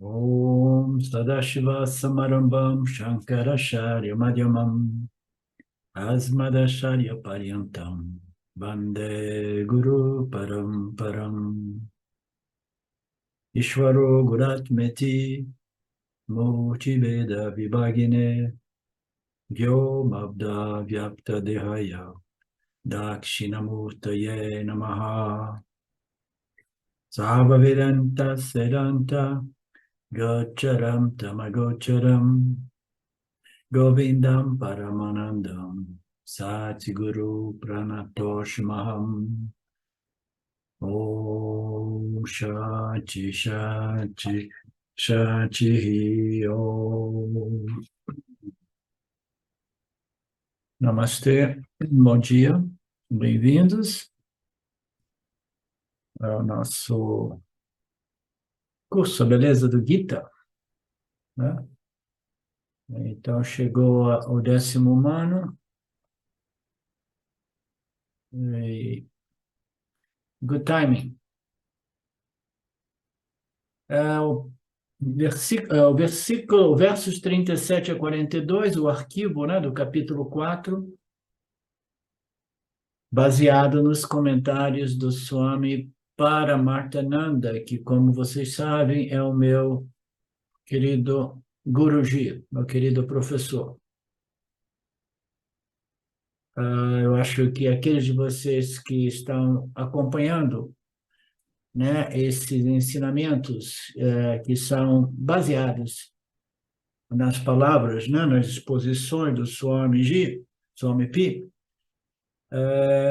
Om Sadashiva Samarambam Shankaracharya Madhyamam Asmadacharya Paryantam Vande Guru Paramparam Ishvaro Guratmeti Murti Veda Vibhagine Vyomabda Vyapta Dehaya Dakshinamurtaye Namaha Sarvavedanta Sedanta Gocharam Tamagocharam Govindam Paramanandam Satguru Pranatoshmaham Om Shanti Shanti Shanti Om. Namastê, bom dia, bem-vindos ao nosso curso Beleza do Gita, né? Então, chegou o 10º ano, e good timing. Versos 37 a 42, o arquivo, né, do capítulo 4, baseado nos comentários do Swami Paramarthananda, que, como vocês sabem, é o meu querido Guruji, meu querido professor. Eu acho que aqueles de vocês que estão acompanhando, né, esses ensinamentos que são baseados nas palavras, né, nas exposições do Swami Pi,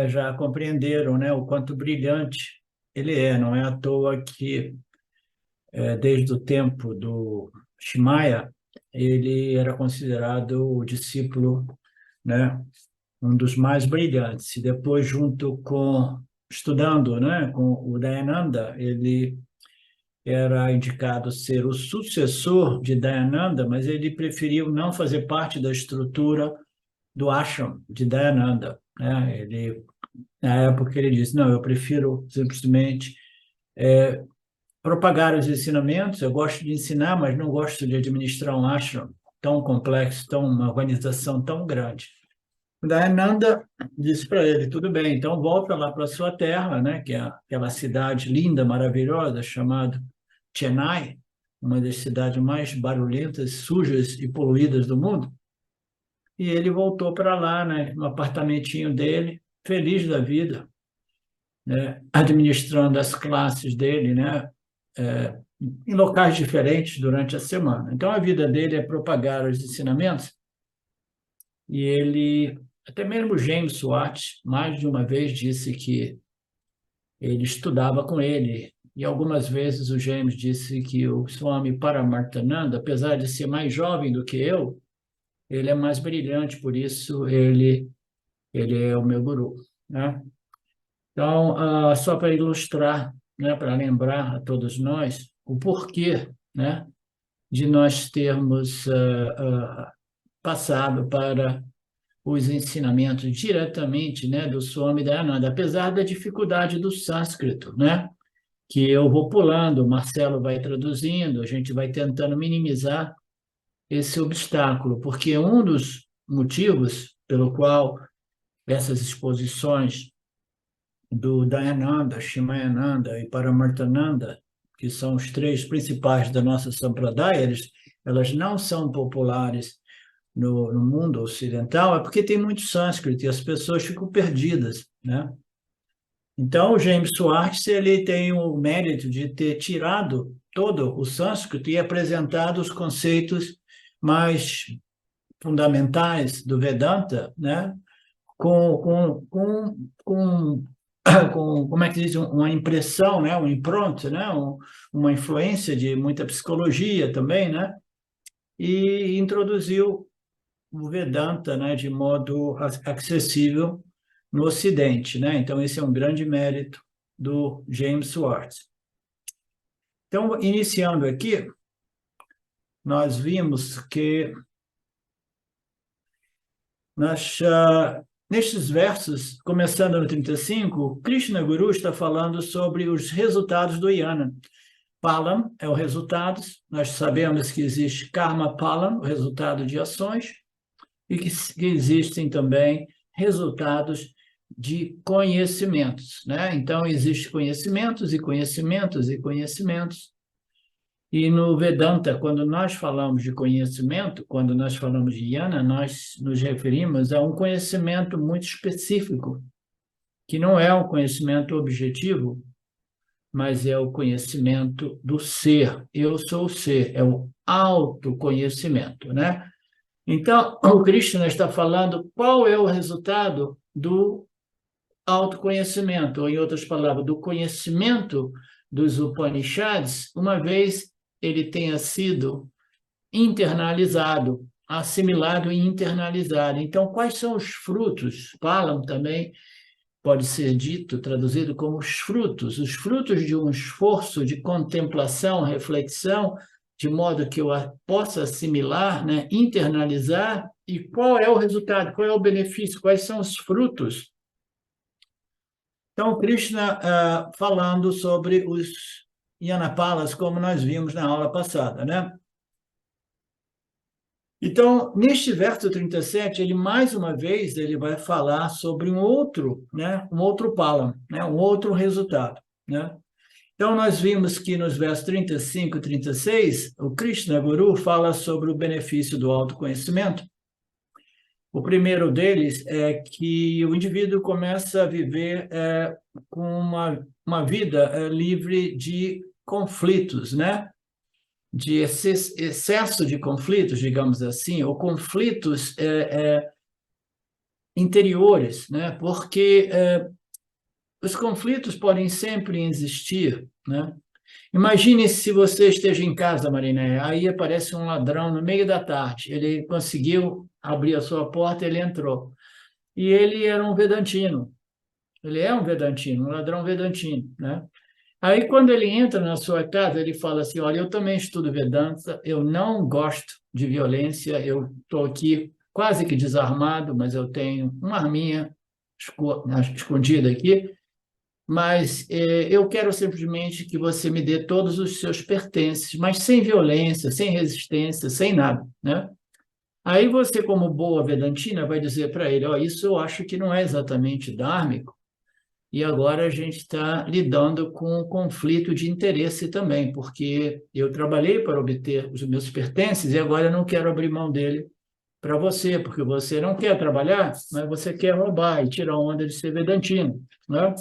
já compreenderam, né, o quanto brilhante ele é. Não é à toa que, desde o tempo do Shimaya, ele era considerado o discípulo, né, um dos mais brilhantes. E depois, estudando, né, com o Dayananda, ele era indicado ser o sucessor de Dayananda, mas ele preferiu não fazer parte da estrutura do ashram de Dayananda, né? Na época ele disse, não, eu prefiro simplesmente propagar os ensinamentos, eu gosto de ensinar, mas não gosto de administrar um ashram tão complexo, uma organização tão grande. Dayananda disse para ele, tudo bem, então volta lá para a sua terra, né, que é aquela cidade linda, maravilhosa, chamada Chennai, uma das cidades mais barulhentas, sujas e poluídas do mundo. E ele voltou para lá, né, no apartamentinho dele, feliz da vida, né, administrando as classes dele, né, em locais diferentes durante a semana. Então, a vida dele é propagar os ensinamentos, e ele, até mesmo James Swart, mais de uma vez disse que ele estudava com ele, e algumas vezes o James disse que o Swami Paramarthananda, apesar de ser mais jovem do que eu, ele é mais brilhante, por isso ele é o meu guru, né? Então, só para ilustrar, né, para lembrar a todos nós o porquê, né, de nós termos passado para os ensinamentos diretamente, né, do Swami Dayananda, apesar da dificuldade do sânscrito, né, que eu vou pulando, o Marcelo vai traduzindo, a gente vai tentando minimizar esse obstáculo, porque um dos motivos pelo qual essas exposições do Dayananda, Shimayananda e Paramarthananda, que são os três principais da nossa Sampradaya, elas não são populares no mundo ocidental, é porque tem muito sânscrito e as pessoas ficam perdidas, né? Então, o James Swartz, ele tem o mérito de ter tirado todo o sânscrito e apresentado os conceitos mais fundamentais do Vedanta, né? Com como é que diz, uma impressão, né? Um impronto, né? Uma influência de muita psicologia também, né? E introduziu o Vedanta, né, de modo acessível no Ocidente, né? Então, esse é um grande mérito do James Swartz. Então, iniciando aqui, nós vimos que nestes versos, começando no 35, Krishna Guru está falando sobre os resultados do Yana. Palam é o resultado. Nós sabemos que existe karma palam, o resultado de ações, e que existem também resultados de conhecimentos, né? Então, existem conhecimentos e conhecimentos e conhecimentos. E no Vedanta, quando nós falamos de conhecimento, quando nós falamos de jnana, nós nos referimos a um conhecimento muito específico, que não é um conhecimento objetivo, mas é o conhecimento do ser. Eu sou o ser, é o autoconhecimento, né? Então, o Krishna está falando qual é o resultado do autoconhecimento, ou, em outras palavras, do conhecimento dos Upanishads, uma vez ele tenha sido internalizado, assimilado e internalizado. Então, quais são os frutos? Falam também, pode ser dito, traduzido como os frutos de um esforço de contemplação, reflexão, de modo que eu possa assimilar, né, internalizar, e qual é o resultado, qual é o benefício, quais são os frutos. Então, Krishna falando sobre os Yanapalas, como nós vimos na aula passada, né? Então, neste verso 37, ele mais uma vez ele vai falar sobre um outro, né, um outro pala, né, um outro resultado, né? Então, nós vimos que nos versos 35 e 36, o Krishna Guru fala sobre o benefício do autoconhecimento. O primeiro deles é que o indivíduo começa a viver com uma vida livre de conflitos, né? De excesso de conflitos, digamos assim, ou conflitos interiores, né? Porque os conflitos podem sempre existir, né? Imagine se você esteja em casa, Marina, aí aparece um ladrão no meio da tarde, ele conseguiu abrir a sua porta, ele entrou. E ele era um vedantino, ele é um vedantino, um ladrão vedantino, né? Aí, quando ele entra na sua casa, ele fala assim, olha, eu também estudo Vedanta, eu não gosto de violência, eu estou aqui quase que desarmado, mas eu tenho uma arminha escondida aqui, mas eu quero simplesmente que você me dê todos os seus pertences, mas sem violência, sem resistência, sem nada, né? Aí você, como boa vedantina, vai dizer para ele, ó, isso eu acho que não é exatamente dármico, e agora a gente está lidando com um conflito de interesse também, porque eu trabalhei para obter os meus pertences e agora eu não quero abrir mão dele para você, porque você não quer trabalhar, mas você quer roubar e tirar onda de ser vedantino, né?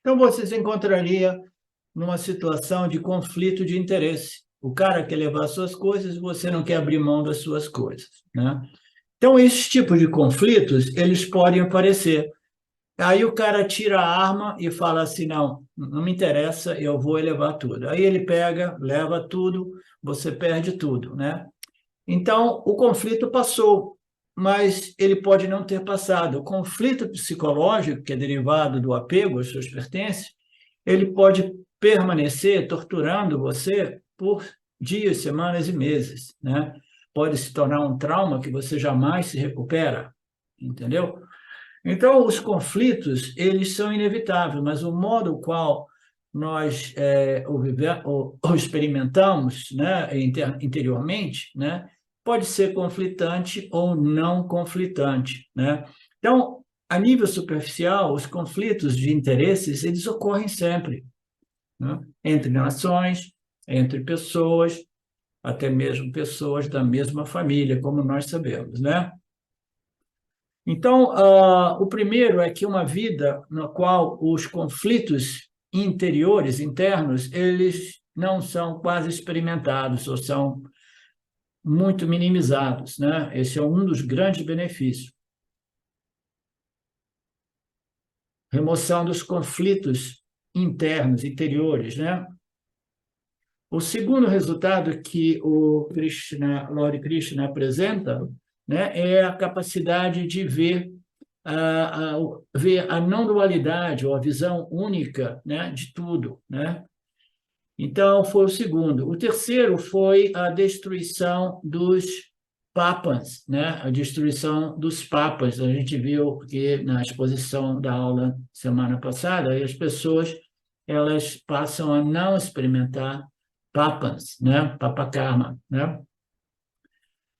Então você se encontraria numa situação de conflito de interesse. O cara quer levar suas coisas e você não quer abrir mão das suas coisas, né? Então, esses tipos de conflitos, eles podem aparecer. Aí o cara tira a arma e fala assim, não, não me interessa, eu vou levar tudo. Aí ele pega, leva tudo, você perde tudo, né? Então, o conflito passou, mas ele pode não ter passado. O conflito psicológico, que é derivado do apego aos seus pertences, ele pode permanecer torturando você por dias, semanas e meses, né? Pode se tornar um trauma que você jamais se recupera, entendeu? Então, os conflitos, eles são inevitáveis, mas o modo qual nós o experimentamos, né, interiormente, né, pode ser conflitante ou não conflitante, né? Então, a nível superficial, os conflitos de interesses, eles ocorrem sempre, né? Entre nações, entre pessoas, até mesmo pessoas da mesma família, como nós sabemos, né? Então, o primeiro é que uma vida na qual os conflitos interiores, internos, eles não são quase experimentados ou são muito minimizados, né? Esse é um dos grandes benefícios. Remoção dos conflitos internos, interiores, né? O segundo resultado que o Lord Krishna apresenta, né, é a capacidade de ver a não dualidade ou a visão única, né, de tudo, né? Então, foi o segundo. O terceiro foi a destruição dos papas, né? A destruição dos papas. A gente viu que na exposição da aula semana passada, as pessoas elas passam a não experimentar papas, né? Papakarma, né?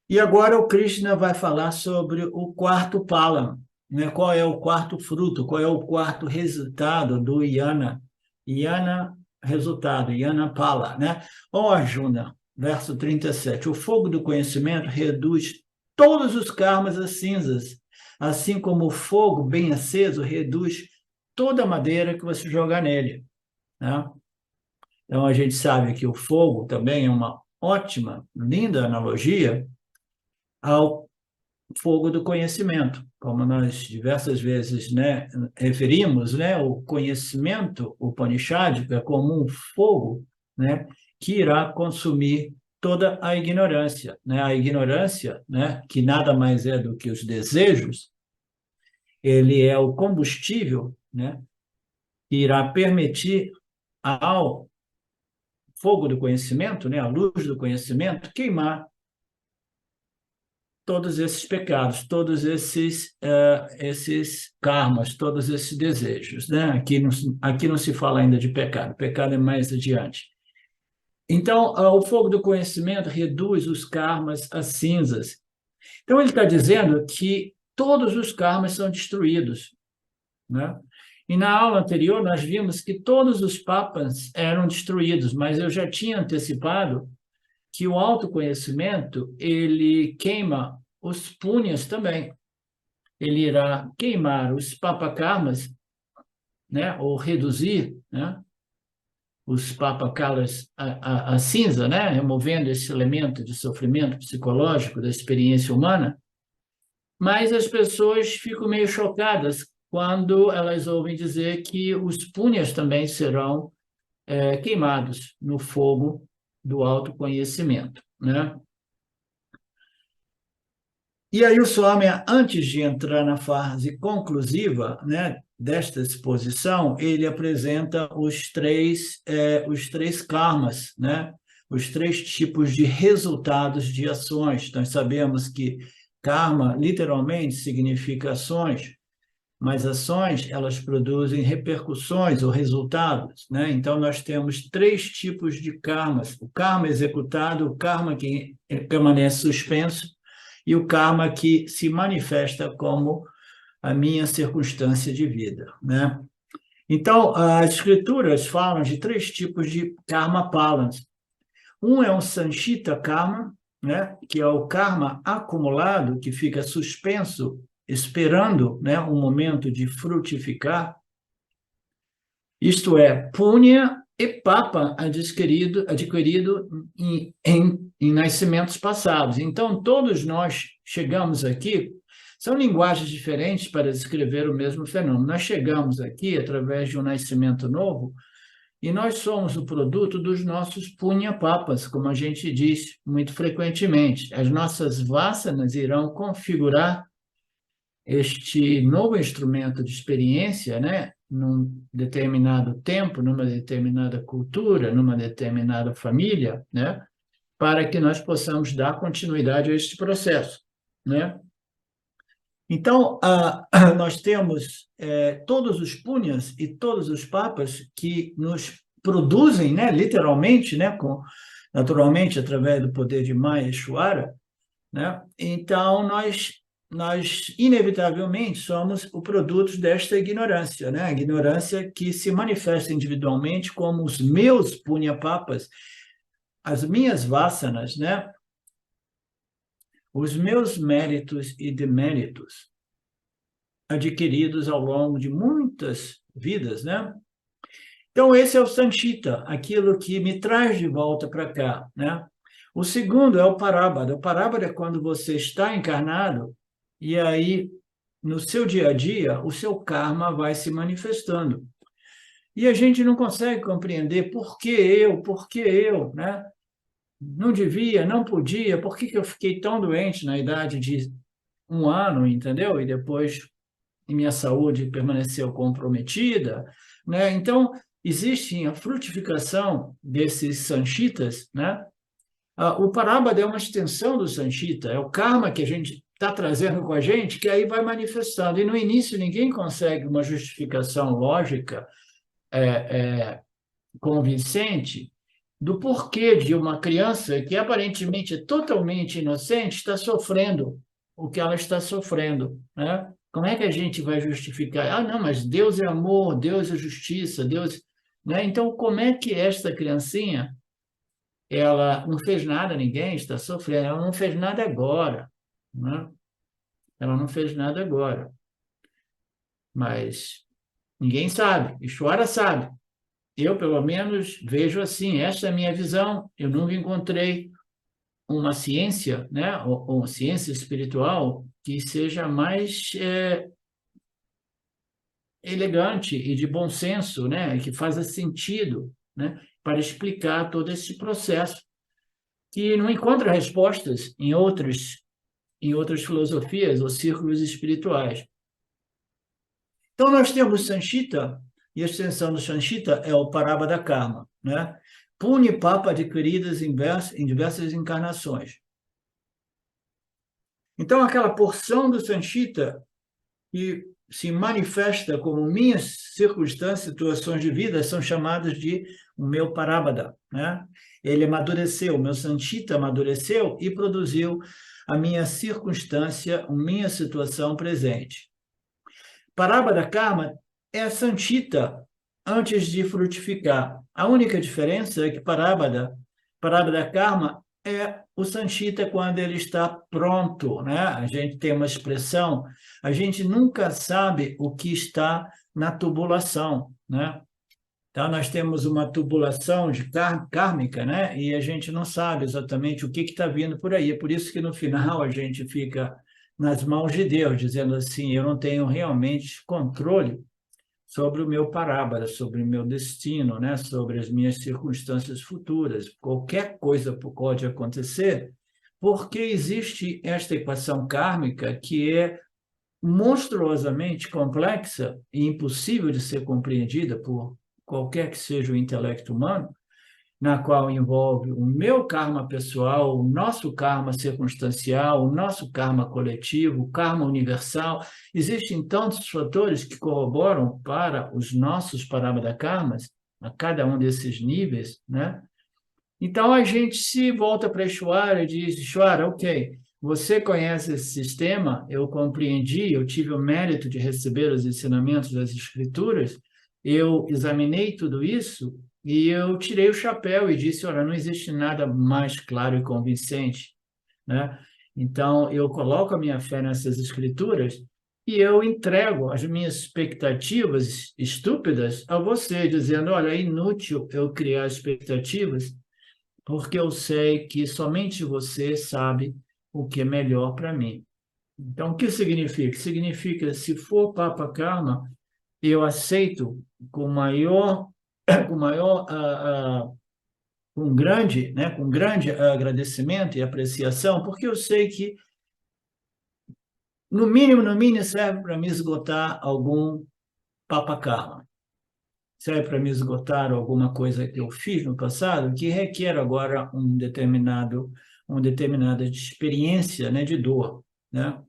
E agora o Krishna vai falar sobre o quarto pala, né? Qual é o quarto fruto, qual é o quarto resultado do Yana. Yana, resultado, Yana pala, né? Ó Arjuna, verso 37, o fogo do conhecimento reduz todos os karmas a cinzas, assim como o fogo bem aceso reduz toda a madeira que você jogar nele, né? Então, a gente sabe que o fogo também é uma ótima, linda analogia ao fogo do conhecimento, como nós diversas vezes, né, referimos, né, o conhecimento upanishádico é como um fogo, né, que irá consumir toda a ignorância, né? A ignorância, né, que nada mais é do que os desejos, ele é o combustível, né, que irá permitir ao fogo do conhecimento, né, a luz do conhecimento, queimar todos esses pecados, todos esses karmas, todos esses desejos, né? Aqui não se fala ainda de pecado, pecado é mais adiante. Então, o fogo do conhecimento reduz os karmas a cinzas. Então, ele está dizendo que todos os karmas são destruídos, né? E na aula anterior nós vimos que todos os papas eram destruídos, mas eu já tinha antecipado que o autoconhecimento, ele queima os punhas também. Ele irá queimar os papakarmas, né, ou reduzir, né, os papakalas a cinza, né, removendo esse elemento de sofrimento psicológico da experiência humana, mas as pessoas ficam meio chocadas quando elas ouvem dizer que os punhas também serão queimados no fogo do autoconhecimento, né? E aí o Swami, antes de entrar na fase conclusiva, né, desta exposição, ele apresenta os três karmas, né, os três tipos de resultados de ações. Nós sabemos que karma, literalmente, significa ações, mas ações, elas produzem repercussões ou resultados, né? Então, nós temos três tipos de karmas: o karma executado, o karma que permanece suspenso e o karma que se manifesta como a minha circunstância de vida, né? Então, as escrituras falam de três tipos de karma palas. Um é um sanchita karma, né, que é o karma acumulado, que fica suspenso, esperando, né, um momento de frutificar. Isto é, punya e papa adquirido em nascimentos passados. Então, todos nós chegamos aqui, são linguagens diferentes para descrever o mesmo fenômeno. Nós chegamos aqui através de um nascimento novo, e nós somos o produto dos nossos punha-papas, como a gente diz muito frequentemente. As nossas vasanas irão configurar este novo instrumento de experiência, né, num determinado tempo, numa determinada cultura, numa determinada família, né, para que nós possamos dar continuidade a este processo, né? Então, nós temos todos os punhas e todos os papas que nos produzem, né, literalmente, né, naturalmente, através do poder de Maya Shwara, né? Então, nós inevitavelmente somos o produto desta ignorância, né? A ignorância que se manifesta individualmente como os meus punya-papas, as minhas vasanas, né? Os meus méritos e deméritos adquiridos ao longo de muitas vidas, né? Então, esse é o Sanchita, aquilo que me traz de volta para cá, né? O segundo é o Parabhada. O Parabhada é quando você está encarnado e aí, no seu dia a dia, o seu karma vai se manifestando. E a gente não consegue compreender por que eu, né? Não devia, não podia, por que eu fiquei tão doente na idade de 1 ano, entendeu? E depois minha saúde permaneceu comprometida, né? Então, existe a frutificação desses sanchitas, né? O Parabhada é uma extensão do sanchita, é o karma que a gente está trazendo com a gente, que aí vai manifestando. E no início ninguém consegue uma justificação lógica convincente do porquê de uma criança que aparentemente é totalmente inocente está sofrendo o que ela está sofrendo, né? Como é que a gente vai justificar? Ah, não, mas Deus é amor, Deus é justiça, Deus, né? Então, como é que esta criancinha, ela não fez nada a ninguém, está sofrendo, ela não fez nada agora, né? Ela não fez nada agora, mas ninguém sabe, Ishvara sabe. Eu, pelo menos, vejo assim, essa é a minha visão. Eu nunca encontrei uma ciência, né, ou ciência espiritual que seja mais elegante e de bom senso, né, que faça sentido, né, para explicar todo esse processo, que não encontra respostas em outras filosofias ou círculos espirituais. Então, nós temos Sanchita, e a extensão do Sanchita é o Parabhada Karma, né? Punha e Papa adquiridas em diversas encarnações. Então, aquela porção do Sanchita que se manifesta como minhas circunstâncias, situações de vida, são chamadas de o meu Parabhada, né? Ele amadureceu, o meu Sanchita amadureceu e produziu a minha circunstância, a minha situação presente. Parabhada Karma é a Sanchita antes de frutificar. A única diferença é que Parabhada Karma é o Sanchita quando ele está pronto, né? A gente tem uma expressão, a gente nunca sabe o que está na tubulação, né? Então, nós temos uma tubulação de kármica, né? E a gente não sabe exatamente o que está vindo por aí. É por isso que, no final, a gente fica nas mãos de Deus, dizendo assim, eu não tenho realmente controle sobre o meu parábola, sobre o meu destino, né? Sobre as minhas circunstâncias futuras. Qualquer coisa pode acontecer, porque existe esta equação kármica que é monstruosamente complexa e impossível de ser compreendida por qualquer que seja o intelecto humano, na qual envolve o meu karma pessoal, o nosso karma circunstancial, o nosso karma coletivo, o karma universal. Existem tantos fatores que corroboram para os nossos parabada karmas, a cada um desses níveis, né? Então, a gente se volta para Ishvara e diz, Ishvara, ok, você conhece esse sistema, eu compreendi, eu tive o mérito de receber os ensinamentos das Escrituras, eu examinei tudo isso e eu tirei o chapéu e disse, olha, não existe nada mais claro e convincente, né? Então, eu coloco a minha fé nessas Escrituras e eu entrego as minhas expectativas estúpidas a você, dizendo, olha, é inútil eu criar expectativas, porque eu sei que somente você sabe o que é melhor para mim. Então, o que significa? Significa, se for Papa Karma, eu aceito com maior, com maior, com grande agradecimento e apreciação, porque eu sei que, no mínimo, serve para me esgotar algum Papa Karma. Serve para me esgotar alguma coisa que eu fiz no passado que requer agora uma determinada experiência, né, de dor, né?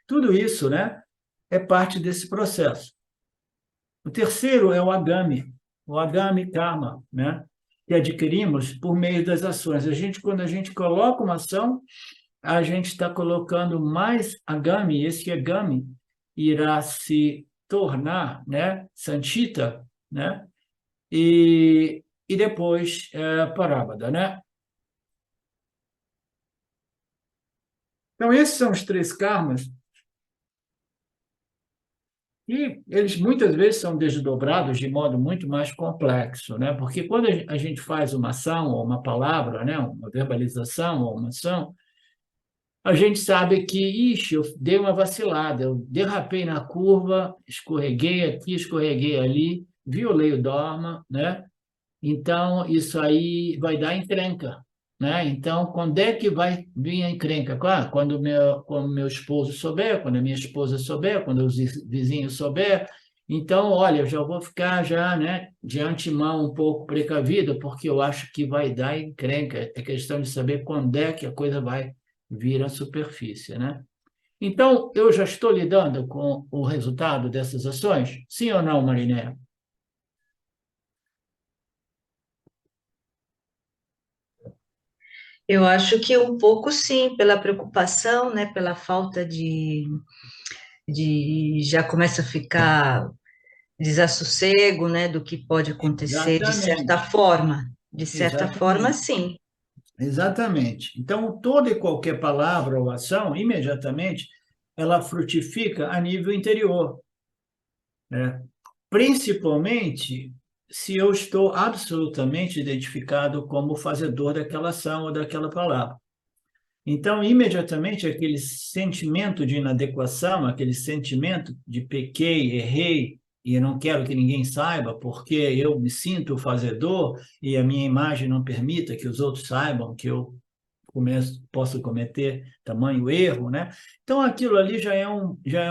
Tudo isso, né, é parte desse processo. O terceiro é o Agami Karma, né, que adquirimos por meio das ações. Quando a gente coloca uma ação, a gente está colocando mais Agami, esse Agami irá se tornar, né, Sanchita, né, e depois Parabhada, né? Então, esses são os três karmas, e eles muitas vezes são desdobrados de modo muito mais complexo, né? Porque quando a gente faz uma ação ou uma palavra, né, uma verbalização ou uma ação, a gente sabe que, ixi, eu dei uma vacilada, eu derrapei na curva, escorreguei aqui, escorreguei ali, violei o Dharma, né? Então, isso aí vai dar encrenca, né? Então, quando é que vai vir a encrenca? Claro, quando meu esposo souber, quando a minha esposa souber, quando os vizinhos souber. Então, olha, eu já vou ficar já, né, de antemão um pouco precavida, porque eu acho que vai dar encrenca. É questão de saber quando é que a coisa vai vir à superfície, né? Então, eu já estou lidando com o resultado dessas ações? Sim ou não, Mariné? Eu acho que um pouco sim, pela preocupação, né, pela falta de já começa a ficar desassossego, né, do que pode acontecer Exatamente, de certa forma, exatamente, sim. exatamente. Então, toda e qualquer palavra ou ação, imediatamente, ela frutifica a nível interior, né? Principalmente se eu estou absolutamente identificado como fazedor daquela ação ou daquela palavra. Então, imediatamente, aquele sentimento de inadequação, aquele sentimento de pequei, errei, e eu não quero que ninguém saiba, porque eu me sinto o fazedor e a minha imagem não permita que os outros saibam que eu posso cometer tamanho erro, né? Então, aquilo ali já é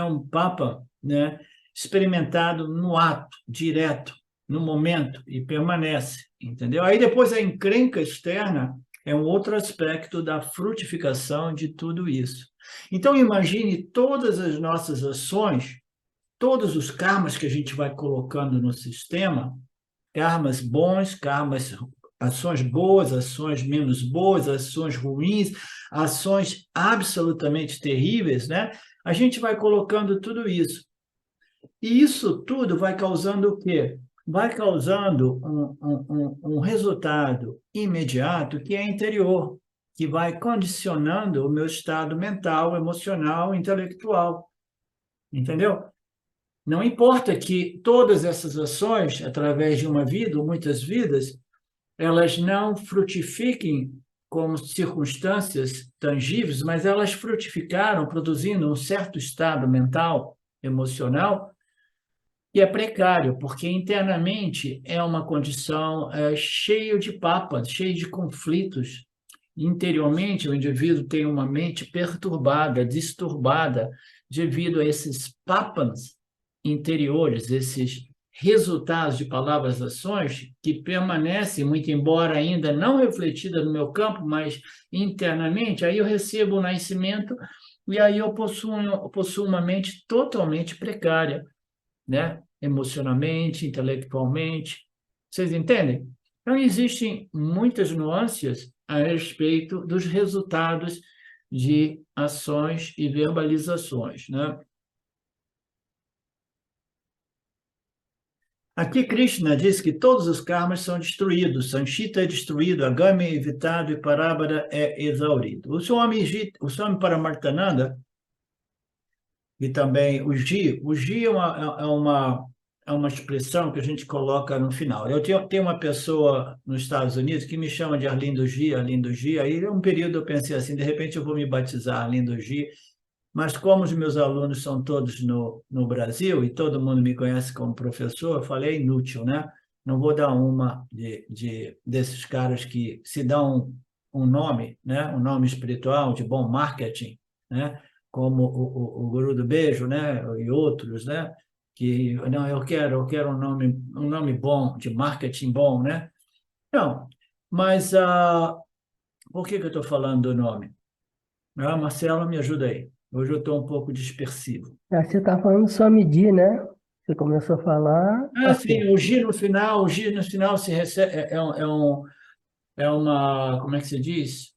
um papa, né, experimentado no ato, direto, no momento, e permanece, entendeu? Aí depois a encrenca externa é um outro aspecto da frutificação de tudo isso. Então, imagine todas as nossas ações, todos os karmas que a gente vai colocando no sistema, karmas bons, karmas, ações boas, ações menos boas, ações ruins, ações absolutamente terríveis, né? A gente vai colocando tudo isso. E isso tudo vai causando o quê? Vai causando um resultado imediato que é interior, que vai condicionando o meu estado mental, emocional, intelectual. Entendeu? Não importa que todas essas ações, através de uma vida ou muitas vidas, elas não frutifiquem como circunstâncias tangíveis, mas elas frutificaram produzindo um certo estado mental, emocional, que é precário, porque internamente é uma condição cheia de papas, cheia de conflitos. Interiormente, o indivíduo tem uma mente perturbada, disturbada, devido a esses papas interiores, esses resultados de palavras e ações que permanecem, muito embora ainda não refletida no meu campo, mas internamente, aí eu recebo o nascimento e aí eu possuo uma mente totalmente precária, né? Emocionalmente, intelectualmente. Vocês entendem? Então, existem muitas nuances a respeito dos resultados de ações e verbalizações, né? Aqui Krishna diz que todos os karmas são destruídos, Sanchita é destruído, Agami é evitado e Parabara é exaurido. O Swami Paramartananda e também o Gi é uma expressão que a gente coloca no final. Tenho uma pessoa nos Estados Unidos que me chama de Arlindo Gi, aí um período eu pensei assim, de repente eu vou me batizar Arlindo Gi, mas como os meus alunos são todos no Brasil e todo mundo me conhece como professor, eu falei, é inútil, né? Não vou dar uma desses caras que se dão um nome, né? Um nome espiritual de bom marketing, né? Como o Guru do Beijo, né? E outros, né? Que, não, eu quero um nome bom, de marketing bom, né? Não, mas por que eu estou falando do nome? Ah, Marcelo, me ajuda aí. Hoje eu estou um pouco dispersivo. Você está falando só medir, né? Você começou a falar, Ah, sim, ok. o giro no final se recebe, é uma, como é que se diz?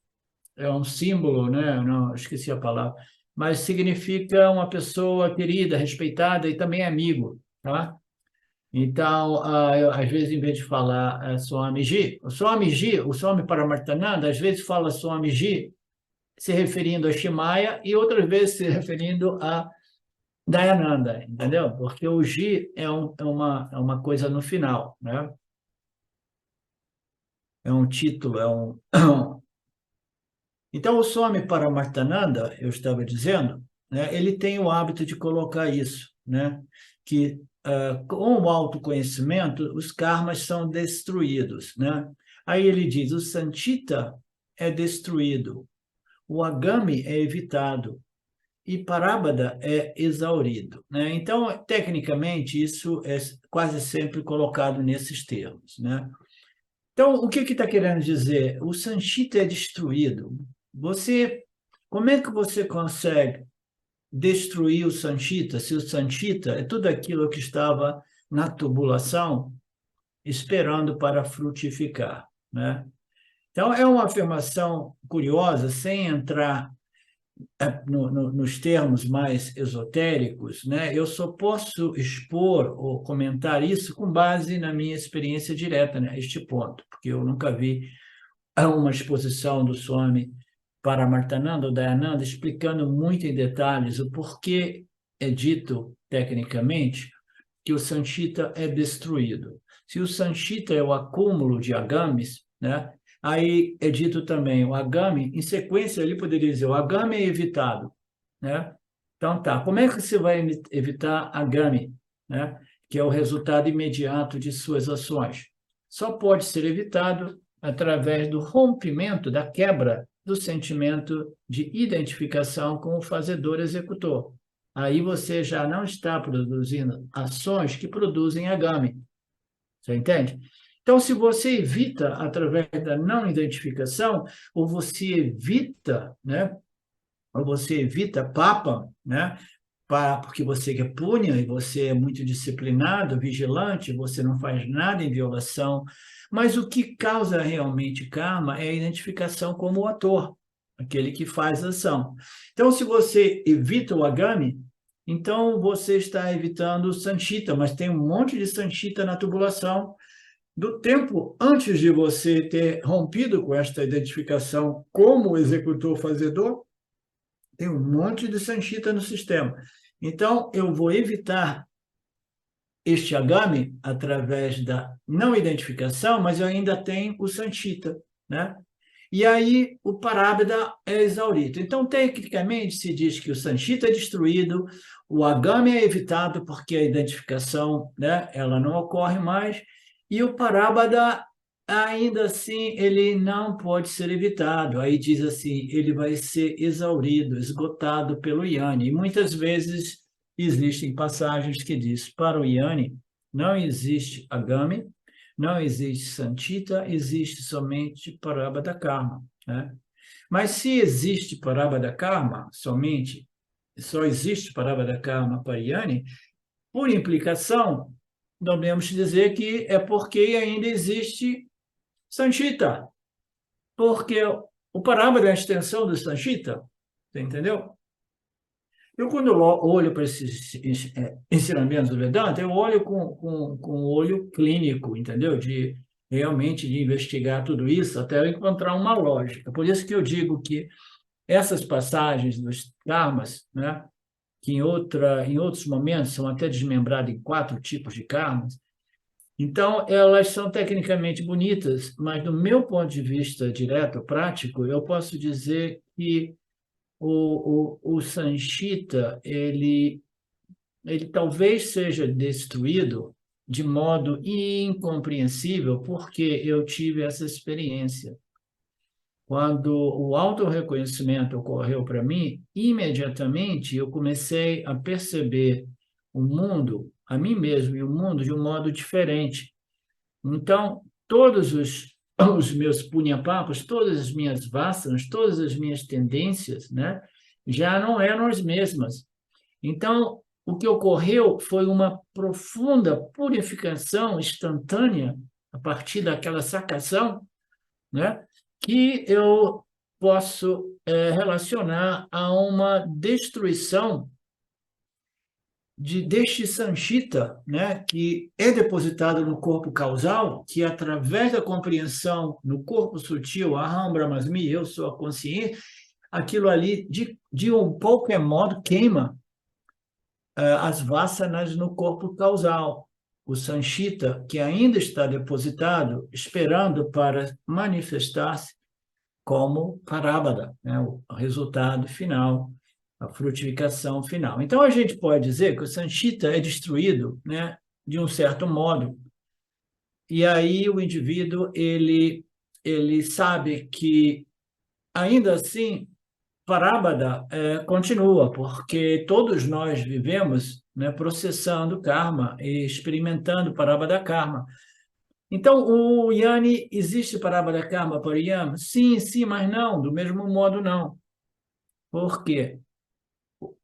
É um símbolo, né? Não, esqueci a palavra. Mas significa uma pessoa querida, respeitada e também amigo, tá? Então, às vezes, em vez de falar Swamiji, o Swami Paramartananda, às vezes fala Swamiji se referindo a Shimaya e outras vezes se referindo a Dayananda, entendeu? Porque o Gi é uma coisa no final, né? É um título, Então, o Swami Paramartananda, eu estava dizendo, né, ele tem o hábito de colocar isso, né? Que com o autoconhecimento, os karmas são destruídos, né? Aí ele diz, o Sanchita é destruído, o Agami é evitado, e Parábada é exaurido, né? Então, tecnicamente, isso é quase sempre colocado nesses termos, né? Então, o que está querendo dizer? O Sanchita é destruído. Como é que você consegue destruir o Sanchita, se o Sanchita é tudo aquilo que estava na tubulação esperando para frutificar, né? Então, é uma afirmação curiosa, sem entrar nos termos mais esotéricos, né? Eu só posso expor ou comentar isso com base na minha experiência direta, né? Este ponto, porque eu nunca vi uma exposição do Swami Paramarthananda ou Dayananda explicando muito em detalhes o porquê é dito tecnicamente que o Sanchita é destruído. Se o Sanchita é o acúmulo de agamis, né? Aí é dito também o agame, em sequência ele poderia dizer o agame é evitado, né? Então tá, como é que você vai evitar agame, né? Que é o resultado imediato de suas ações? Só pode ser evitado através do rompimento, da quebra do sentimento de identificação com o fazedor executor. Aí você já não está produzindo ações que produzem agame. Você entende? Então, se você evita através da não identificação, ou você evita, né? Ou você evita papa, né? Porque você é punha e você é muito disciplinado, vigilante, você não faz nada em violação. Mas o que causa realmente karma é a identificação como o ator, aquele que faz a ação. Então, se você evita o agami, então você está evitando o sanchita, mas tem um monte de sanchita na tubulação do tempo antes de você ter rompido com esta identificação como executor fazedor, tem um monte de sanchita no sistema. Então, eu vou evitar este agame através da não identificação, mas eu ainda tenho o sanchita, né? E aí o parábida é exaurido. Então, tecnicamente, se diz que o sanchita é destruído, o agame é evitado porque a identificação, né, ela não ocorre mais, e o parábida, ainda assim, ele não pode ser evitado. Aí diz assim, ele vai ser exaurido, esgotado pelo Yoni. E muitas vezes existem passagens que diz, para o Yoni não existe agame, não existe santita, existe somente parabada karma, né? Mas se existe parabada karma somente, só existe parabada karma para Yoni, por implicação, nós podemos dizer que é porque ainda existe santita, porque o parabada é a extensão do santita, você entendeu? Eu, quando eu olho para esses ensinamentos do Vedanta, eu olho com olho clínico, entendeu? De realmente de investigar tudo isso até eu encontrar uma lógica. Por isso que eu digo que essas passagens dos karmas, né, que em outros momentos são até desmembradas em 4 tipos de karmas, então elas são tecnicamente bonitas, mas do meu ponto de vista direto, prático, eu posso dizer que o Sanchita, ele talvez seja destruído de modo incompreensível, porque eu tive essa experiência. Quando o autorreconhecimento ocorreu para mim, imediatamente eu comecei a perceber o mundo, a mim mesmo e o mundo de um modo diferente. Então, todos os meus punhapapos, todas as minhas vasanas, todas as minhas tendências, né, já não eram as mesmas. Então, o que ocorreu foi uma profunda purificação instantânea a partir daquela sacação, né, que eu posso relacionar a uma destruição deste sanchita, né, que é depositado no corpo causal, que através da compreensão no corpo sutil, Aham Brahmasmi, eu sou a consciência, aquilo ali, de um qualquer modo, queima as vasanas no corpo causal. O sanchita, que ainda está depositado, esperando para manifestar-se como parábada, né, o resultado final, a frutificação final. Então, a gente pode dizer que o sanchita é destruído, né, de um certo modo, e aí o indivíduo ele sabe que, ainda assim, parábada continua, porque todos nós vivemos, né, processando karma e experimentando parábada karma. Então, o Yanni, existe parábada karma para o Yama? Sim, sim, mas não, do mesmo modo não. Por quê?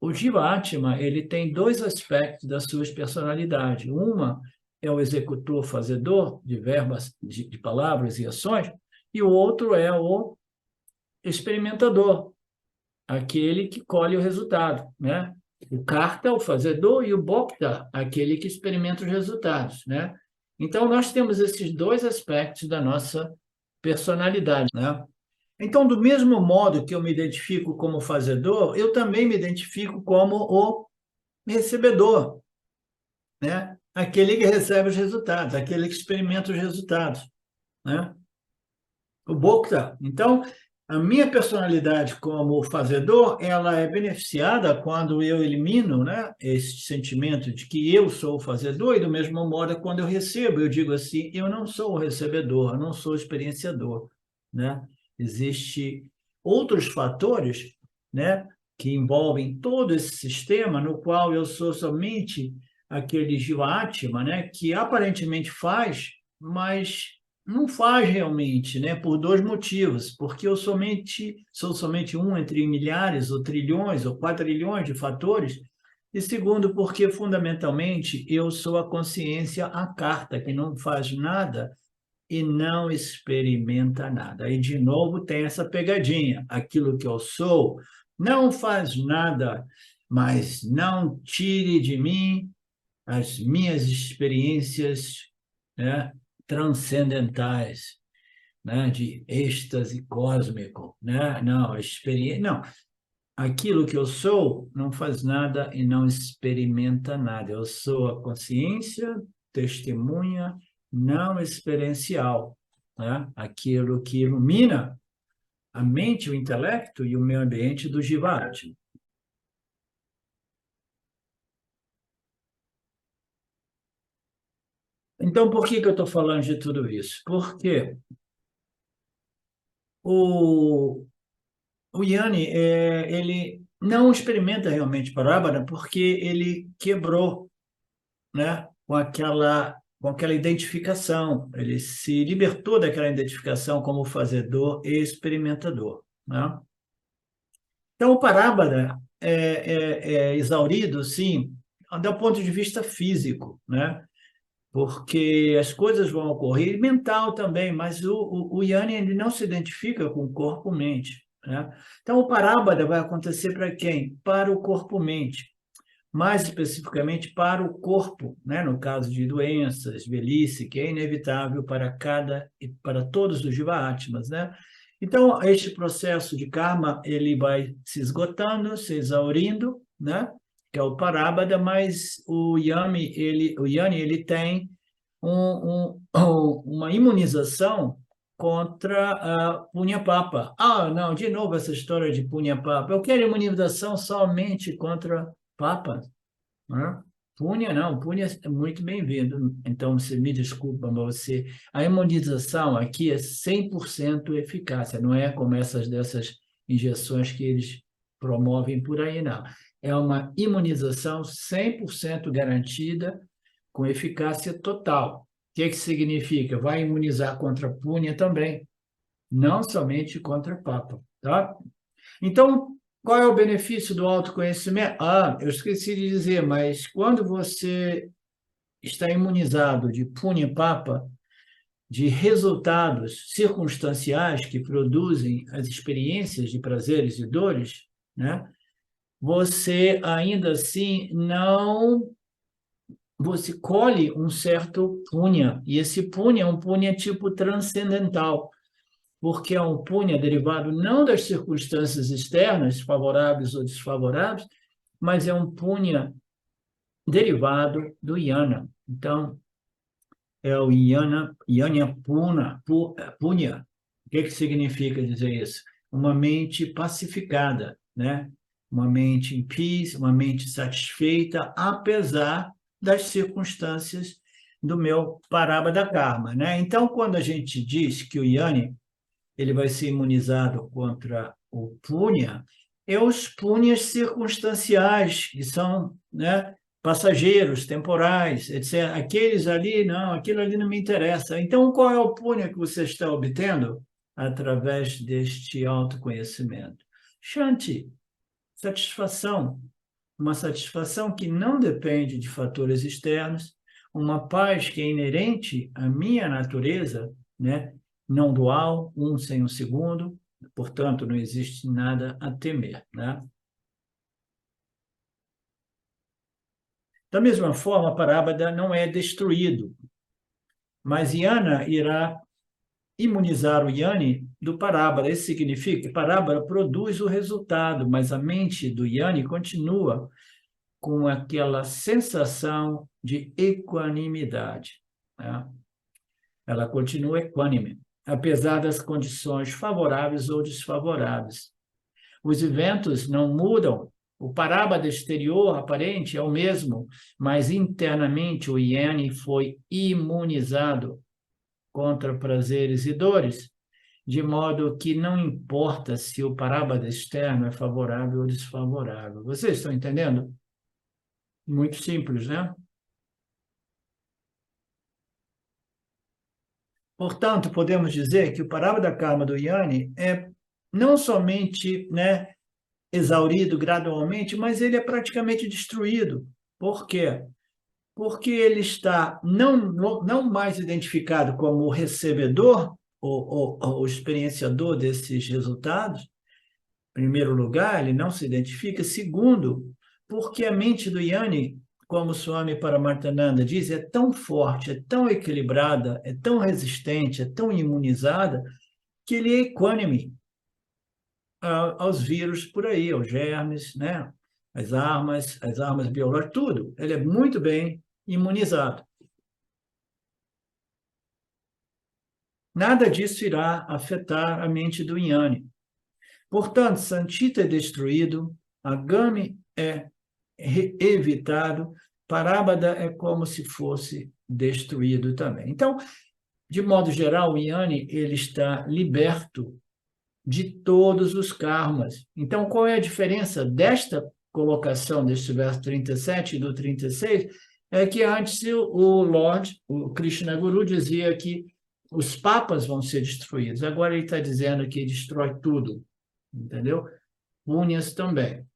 O Jiva Atma, ele tem 2 aspectos da sua personalidade. Uma é o executor fazedor de verbas, de palavras e ações, e o outro é o experimentador, aquele que colhe o resultado, né? O karta, o fazedor, e o bhokta, aquele que experimenta os resultados, né? Então, nós temos esses dois aspectos da nossa personalidade, né? Então, do mesmo modo que eu me identifico como fazedor, eu também me identifico como o recebedor, né? Aquele que recebe os resultados, aquele que experimenta os resultados, né? O bhokta. Então, a minha personalidade como fazedor, ela é beneficiada quando eu elimino, né, esse sentimento de que eu sou o fazedor, e do mesmo modo quando eu recebo, eu digo assim, eu não sou o recebedor, eu não sou o experienciador, né? Existem outros fatores, né, que envolvem todo esse sistema no qual eu sou somente aquele Jivatma, né, que aparentemente faz, mas não faz realmente, né? Por dois motivos. Porque eu sou somente um entre milhares, ou trilhões, ou quadrilhões de fatores. E segundo, porque fundamentalmente eu sou a consciência à carta, que não faz nada e não experimenta nada. Aí, de novo, tem essa pegadinha. Aquilo que eu sou não faz nada, mas não tire de mim as minhas experiências, né, transcendentais, né, de êxtase cósmico, né? Não, a experiência, não. Aquilo que eu sou não faz nada e não experimenta nada. Eu sou a consciência, testemunha, não experiencial, né? Aquilo que ilumina a mente, o intelecto e o meio ambiente do Jivati. Então, por que eu estou falando de tudo isso? Porque o, o Yanni, ele não experimenta realmente Parabana porque ele quebrou, né, com aquela identificação, ele se libertou daquela identificação como fazedor e experimentador, né? Então, o Parabana é exaurido, sim, do ponto de vista físico, né? Porque as coisas vão ocorrer, e mental também, mas o Yanni ele não se identifica com o corpo-mente, né? Então, o parábada vai acontecer para quem? Para o corpo-mente, mais especificamente para o corpo, né? No caso de doenças, velhice, que é inevitável para cada e para todos os Jiva-atmas, né? Então, este processo de karma, ele vai se esgotando, se exaurindo, né? Que é o parábada, mas o Yanni, ele tem uma imunização contra a punha-papa. Ah, não, de novo essa história de punha-papa. Eu quero imunização somente contra papa, né? Punha, não, punha é muito bem-vindo. Então, você me desculpa, mas a imunização aqui é 100% eficácia, não é como essas dessas injeções que eles promovem por aí, não. É uma imunização 100% garantida, com eficácia total. O que significa? Vai imunizar contra a punha também, não somente contra a papa, tá? Então, qual é o benefício do autoconhecimento? Ah, eu esqueci de dizer, mas quando você está imunizado de punha e papa, de resultados circunstanciais que produzem as experiências de prazeres e dores, né? Você ainda assim não você colhe um certo punha, e esse punha é um punha tipo transcendental, porque é um punha derivado não das circunstâncias externas, favoráveis ou desfavoráveis, mas é um punha derivado do yana. Então, é o yana punha. O que significa dizer isso? Uma mente pacificada, né? Uma mente em peace, uma mente satisfeita, apesar das circunstâncias do meu parábada karma, né? Então, quando a gente diz que o Yanni ele vai ser imunizado contra o punha, é os punhas circunstanciais, que são, né, passageiros, temporais, etc. Aqueles ali, não, aquilo ali não me interessa. Então, qual é o punha que você está obtendo? Através deste autoconhecimento. Shanti, satisfação, uma satisfação que não depende de fatores externos, uma paz que é inerente à minha natureza, né? não dual, um sem o segundo, portanto, não existe nada a temer, né? Da mesma forma, Parábada não é destruído, mas Yana irá imunizar o Yoni do Parábara. Isso significa que Parábara produz o resultado, mas a mente do Yoni continua com aquela sensação de equanimidade, né? Ela continua equânime, apesar das condições favoráveis ou desfavoráveis. Os eventos não mudam, o parábada exterior aparente é o mesmo, mas internamente o Yoni foi imunizado contra prazeres e dores, de modo que não importa se o parábada externo é favorável ou desfavorável. Vocês estão entendendo? Muito simples, né? Portanto, podemos dizer que o parábada karma do Yoni é não somente, né, exaurido gradualmente, mas ele é praticamente destruído. Por quê? Porque ele está não mais identificado como o recebedor ou o experienciador desses resultados. Em primeiro lugar, ele não se identifica. Segundo, porque a mente do Yanni, como o Swami Paramartananda diz, é tão forte, é tão equilibrada, é tão resistente, é tão imunizada, que ele é equânime aos vírus por aí, aos germes, né? As armas biológicas, tudo. Ele é muito bem imunizado. Nada disso irá afetar a mente do Yanni. Portanto, Santita é destruído, Agami é evitado, Parábada é como se fosse destruído também. Então, de modo geral, o Yanni ele está liberto de todos os karmas. Então, qual é a diferença desta colocação deste verso 37 e do 36? É que antes o Lord, o Krishna Guru, dizia que os papas vão ser destruídos. Agora ele está dizendo que destrói tudo, entendeu? Punyas também.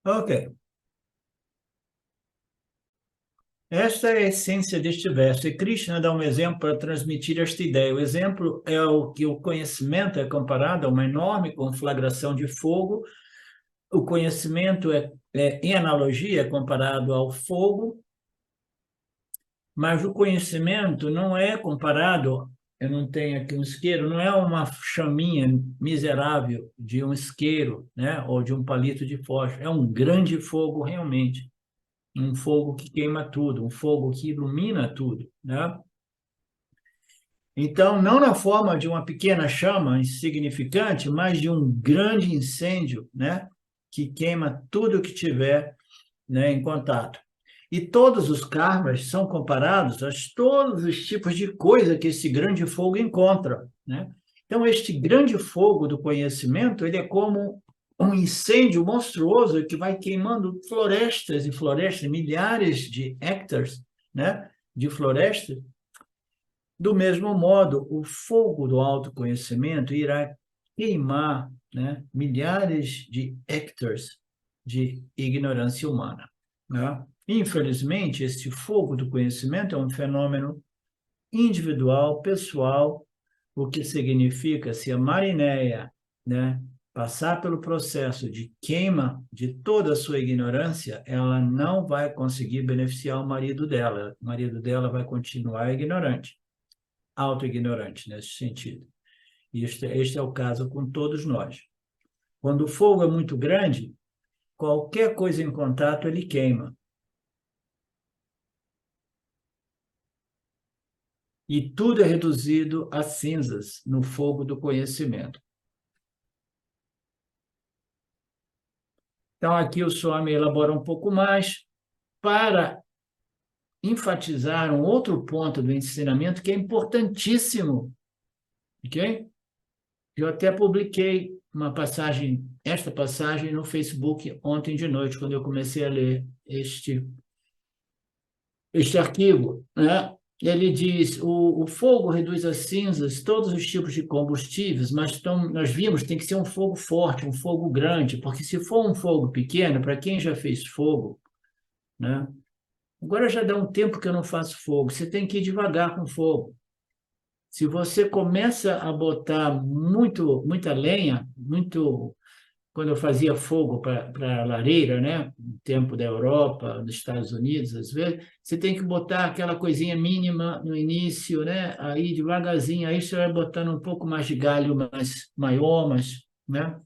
Ok. Esta é a essência deste verso. E Krishna dá um exemplo para transmitir esta ideia. O exemplo é o que o conhecimento é comparado a uma enorme conflagração de fogo. O conhecimento em analogia, é comparado ao fogo, mas o conhecimento não é comparado, eu não tenho aqui um isqueiro, não é uma chaminha miserável de um isqueiro, né, ou de um palito de fósforo, é um grande fogo realmente, um fogo que queima tudo, um fogo que ilumina tudo, né? Então, não na forma de uma pequena chama insignificante, mas de um grande incêndio, né, que queima tudo que tiver, né, em contato. E todos os karmas são comparados a todos os tipos de coisa que esse grande fogo encontra, né? Então, este grande fogo do conhecimento, ele é como um incêndio monstruoso que vai queimando florestas e florestas, milhares de hectares, né, de florestas. Do mesmo modo, o fogo do autoconhecimento irá queimar, né, milhares de hectares de ignorância humana, né? Infelizmente, este fogo do conhecimento é um fenômeno individual, pessoal, o que significa, se a Marinéia, né, passar pelo processo de queima de toda a sua ignorância, ela não vai conseguir beneficiar o marido dela. O marido dela vai continuar ignorante, auto-ignorante nesse sentido. E este é o caso com todos nós. Quando o fogo é muito grande, qualquer coisa em contato ele queima. E tudo é reduzido a cinzas no fogo do conhecimento. Então, aqui o Swami elabora um pouco mais para enfatizar um outro ponto do ensinamento que é importantíssimo, ok? Eu até publiquei esta passagem no Facebook ontem de noite, quando eu comecei a ler este arquivo, né? ele diz, o fogo reduz às cinzas todos os tipos de combustíveis, mas nós vimos, tem que ser um fogo forte, um fogo grande, porque se for um fogo pequeno, para quem já fez fogo, né? Agora já dá um tempo que eu não faço fogo, você tem que ir devagar com fogo. Se você começa a botar muita lenha, quando eu fazia fogo para a lareira, né? No tempo da Europa, dos Estados Unidos, às vezes, você tem que botar aquela coisinha mínima no início, né? Aí devagarzinho, aí você vai botando um pouco mais de galho mais maior, né?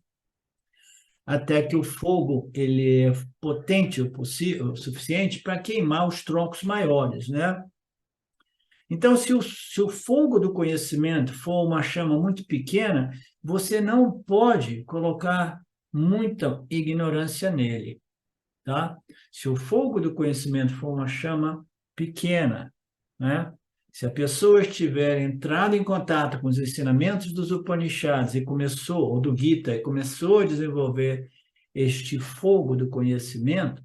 Até que o fogo ele é potente o suficiente para queimar os troncos maiores, né? Então, se o fogo do conhecimento for uma chama muito pequena, você não pode colocar muita ignorância nele, tá? Se o fogo do conhecimento for uma chama pequena, né? Se a pessoa estiver entrado em contato com os ensinamentos dos Upanishads ou do Gita, e começou a desenvolver este fogo do conhecimento,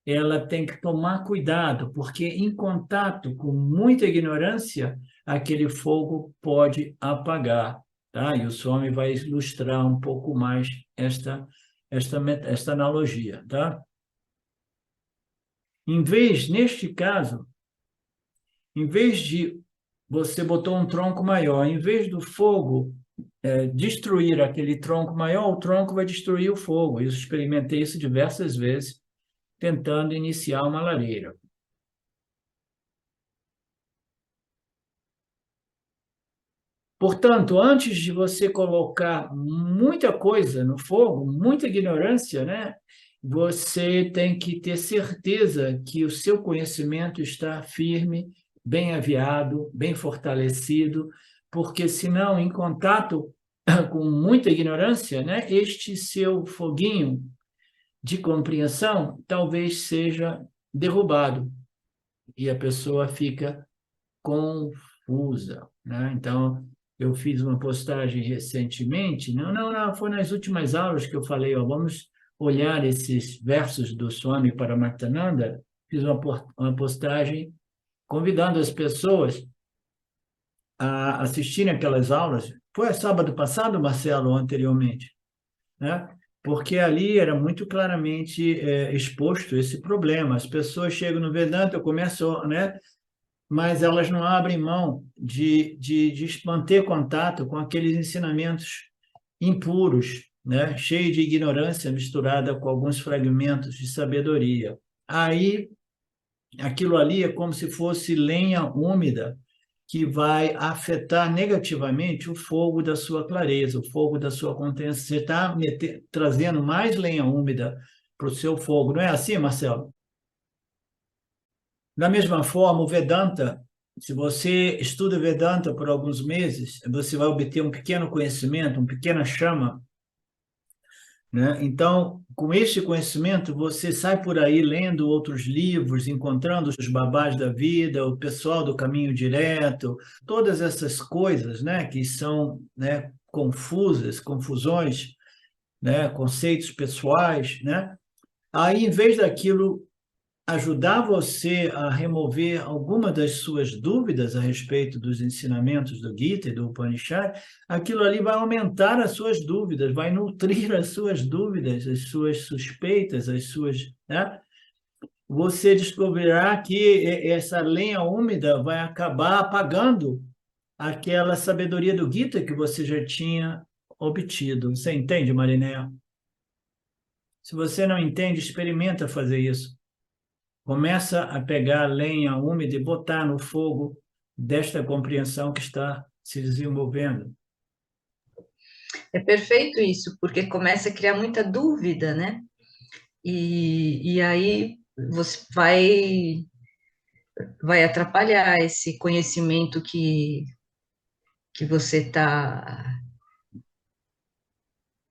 ela tem que tomar cuidado, porque em contato com muita ignorância, aquele fogo pode apagar, tá? E o Swami vai ilustrar um pouco mais esta analogia, tá? Neste caso, em vez de você botou um tronco maior, em vez do fogo destruir aquele tronco maior, o tronco vai destruir o fogo. Eu experimentei isso diversas vezes, tentando iniciar uma lareira. Portanto, antes de você colocar muita coisa no fogo, muita ignorância, né? Você tem que ter certeza que o seu conhecimento está firme, bem aviado, bem fortalecido, porque senão, em contato com muita ignorância, né? Este seu foguinho de compreensão talvez seja derrubado e a pessoa fica confusa, né? Então, eu fiz uma postagem recentemente, não, foi nas últimas aulas que eu falei, ó, vamos olhar esses versos do Swami Paramarthananda, fiz uma postagem convidando as pessoas a assistirem aquelas aulas. Foi sábado passado, Marcelo, ou anteriormente, né? Porque ali era muito claramente exposto esse problema. As pessoas chegam no Vedanta, começam, né? Mas elas não abrem mão de manter contato com aqueles ensinamentos impuros, né? Cheio de ignorância misturada com alguns fragmentos de sabedoria. Aí, aquilo ali é como se fosse lenha úmida que vai afetar negativamente o fogo da sua clareza, o fogo da sua consciência. Você está trazendo mais lenha úmida para o seu fogo. Não é assim, Marcelo? Da mesma forma, o Vedanta, se você estuda Vedanta por alguns meses, você vai obter um pequeno conhecimento, uma pequena chama, né? Então, com este conhecimento, você sai por aí lendo outros livros, encontrando os babás da vida, o pessoal do caminho direto, todas essas coisas, né, que são, né, confusões, né, conceitos pessoais, né? Aí, em vez daquilo ajudar você a remover alguma das suas dúvidas a respeito dos ensinamentos do Gita e do Upanishad, aquilo ali vai aumentar as suas dúvidas, vai nutrir as suas dúvidas, as suas suspeitas, né? Você descobrirá que essa lenha úmida vai acabar apagando aquela sabedoria do Gita que você já tinha obtido. Você entende, Mariné? Se você não entende, experimenta fazer isso. Começa a pegar a lenha úmida e botar no fogo desta compreensão que está se desenvolvendo. É perfeito isso, porque começa a criar muita dúvida, né? E aí você vai atrapalhar esse conhecimento que você está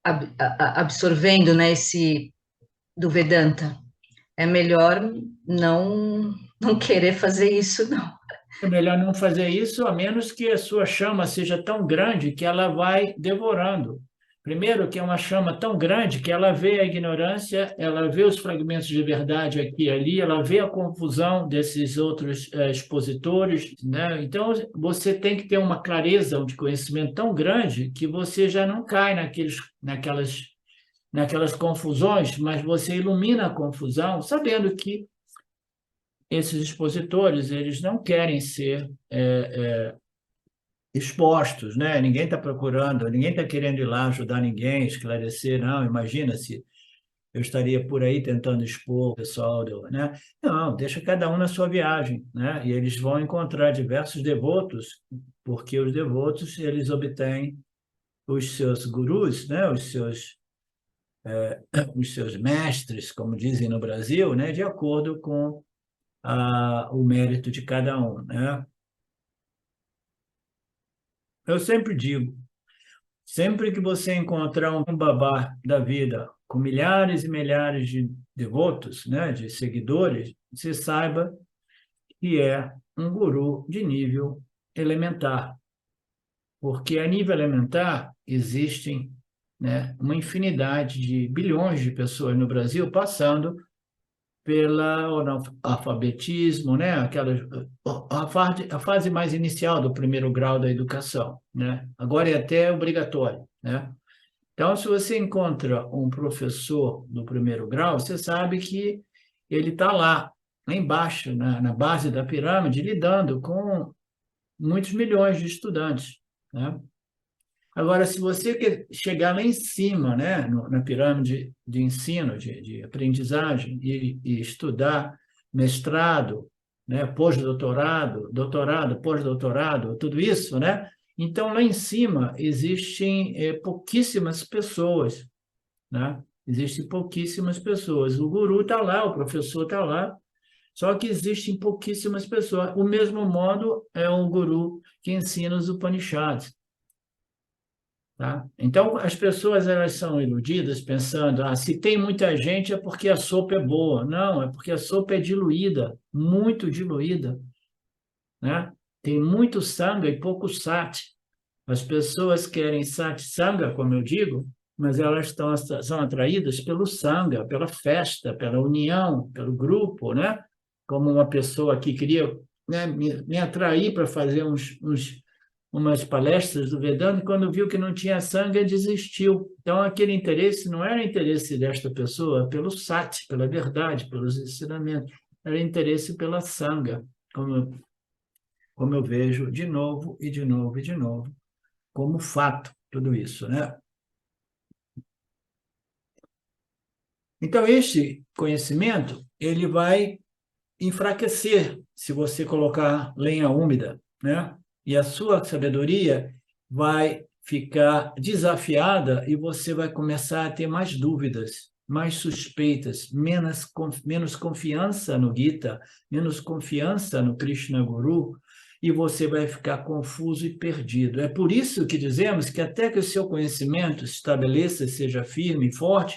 absorvendo, né? Esse do Vedanta. É melhor não querer fazer isso, não. É melhor não fazer isso, a menos que a sua chama seja tão grande que ela vai devorando. Primeiro, que é uma chama tão grande que ela vê a ignorância, ela vê os fragmentos de verdade aqui e ali, ela vê a confusão desses outros expositores, né? Então, você tem que ter uma clareza de conhecimento tão grande que você já não cai naquelas confusões, mas você ilumina a confusão, sabendo que esses expositores, eles não querem ser expostos, né? Ninguém está procurando, ninguém está querendo ir lá ajudar ninguém, esclarecer, não, imagina se eu estaria por aí tentando expor o pessoal, né? Não, deixa cada um na sua viagem, né? E eles vão encontrar diversos devotos, porque os devotos, eles obtêm os seus gurus, né? Os seus mestres, como dizem no Brasil, né? De acordo com o mérito de cada um, né? Eu sempre digo, sempre que você encontrar um babá da vida com milhares e milhares de devotos, né, de seguidores, você saiba que é um guru de nível elementar, porque a nível elementar existem, né, uma infinidade de bilhões de pessoas no Brasil passando pelo analfabetismo, né? A fase mais inicial do primeiro grau da educação, né? Agora é até obrigatório, né? Então, se você encontra um professor do primeiro grau, você sabe que ele está lá embaixo, na base da pirâmide, lidando com muitos milhões de estudantes, né? Agora, se você quer chegar lá em cima, né, na pirâmide de ensino, de aprendizagem, e estudar mestrado, né, pós-doutorado, doutorado, pós-doutorado, tudo isso, né? Então, lá em cima existem pouquíssimas pessoas, né? Existem pouquíssimas pessoas. O guru está lá, o professor está lá, só que existem pouquíssimas pessoas. O mesmo modo é o guru que ensina os Upanishads. Tá? Então, as pessoas elas são iludidas pensando, se tem muita gente é porque a sopa é boa. Não, é porque a sopa é diluída, muito diluída, né? Tem muito sanga e pouco sat. As pessoas querem satsanga, como eu digo, mas elas são atraídas pelo sanga, pela festa, pela união, pelo grupo, né? Como uma pessoa que queria, né, me atrair para fazer umas palestras do Vedanta, e quando viu que não tinha sanga, desistiu. Então, aquele interesse não era interesse desta pessoa pelo sati, pela verdade, pelos ensinamentos, era interesse pela sanga, como eu vejo de novo e de novo e de novo, como fato, tudo isso, né? Então, este conhecimento, ele vai enfraquecer se você colocar lenha úmida, né? E a sua sabedoria vai ficar desafiada e você vai começar a ter mais dúvidas, mais suspeitas, menos confiança no Gita, menos confiança no Krishna Guru, e você vai ficar confuso e perdido. É por isso que dizemos que até que o seu conhecimento se estabeleça, seja firme e forte,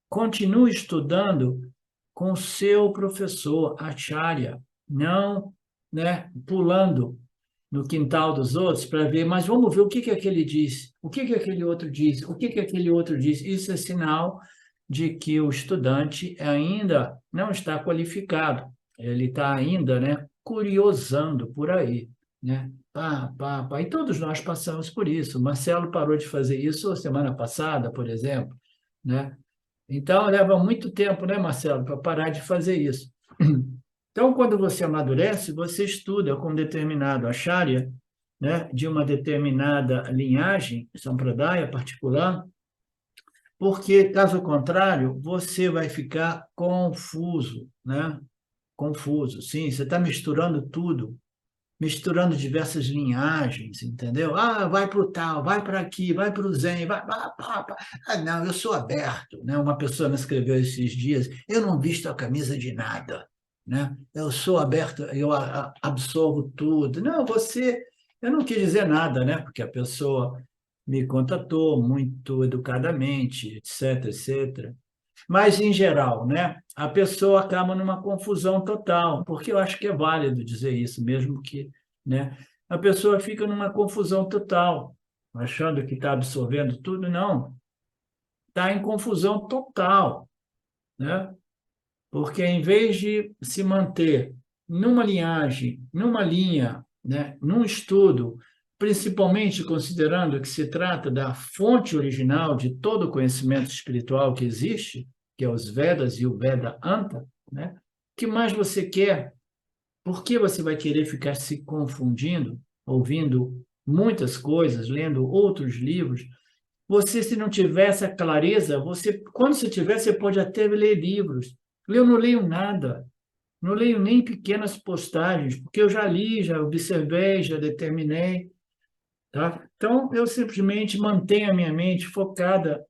continue estudando com o seu professor, acharya, não, né, pulando no quintal dos outros para ver, mas vamos ver o que aquele diz, o que aquele outro diz, o que aquele outro diz. Isso é sinal de que o estudante ainda não está qualificado, ele está ainda, né, curiosando por aí, né? E todos nós passamos por isso. O Marcelo parou de fazer isso semana passada, por exemplo, né? Então, leva muito tempo, né, Marcelo, para parar de fazer isso. Então, quando você amadurece, você estuda com determinado acharya, né, de uma determinada linhagem, sampradaya particular, porque, caso contrário, você vai ficar confuso, né? Confuso, sim, você está misturando tudo, misturando diversas linhagens, entendeu? Vai para o tal, vai para aqui, vai para o Zen, não, eu sou aberto, né? Uma pessoa me escreveu esses dias, eu não visto a camisa de nada, né? Eu sou aberto, eu absorvo tudo. Não, eu não quis dizer nada, né? Porque a pessoa me contatou muito educadamente, etc, etc. Mas, em geral, né, a pessoa acaba numa confusão total, porque eu acho que é válido dizer isso, mesmo que, né, a pessoa fica numa confusão total, achando que está absorvendo tudo, não. Está em confusão total, né? Porque em vez de se manter numa linhagem, numa linha, né, num estudo, principalmente considerando que se trata da fonte original de todo o conhecimento espiritual que existe, que é os Vedas e o Vedanta, né? O que mais você quer? Por que você vai querer ficar se confundindo, ouvindo muitas coisas, lendo outros livros? Você, se não tiver essa clareza, você, quando você tiver, você pode até ler livros. Eu não leio nada, não leio nem pequenas postagens, porque eu já li, já observei, já determinei, tá? Então, eu simplesmente mantenho a minha mente focada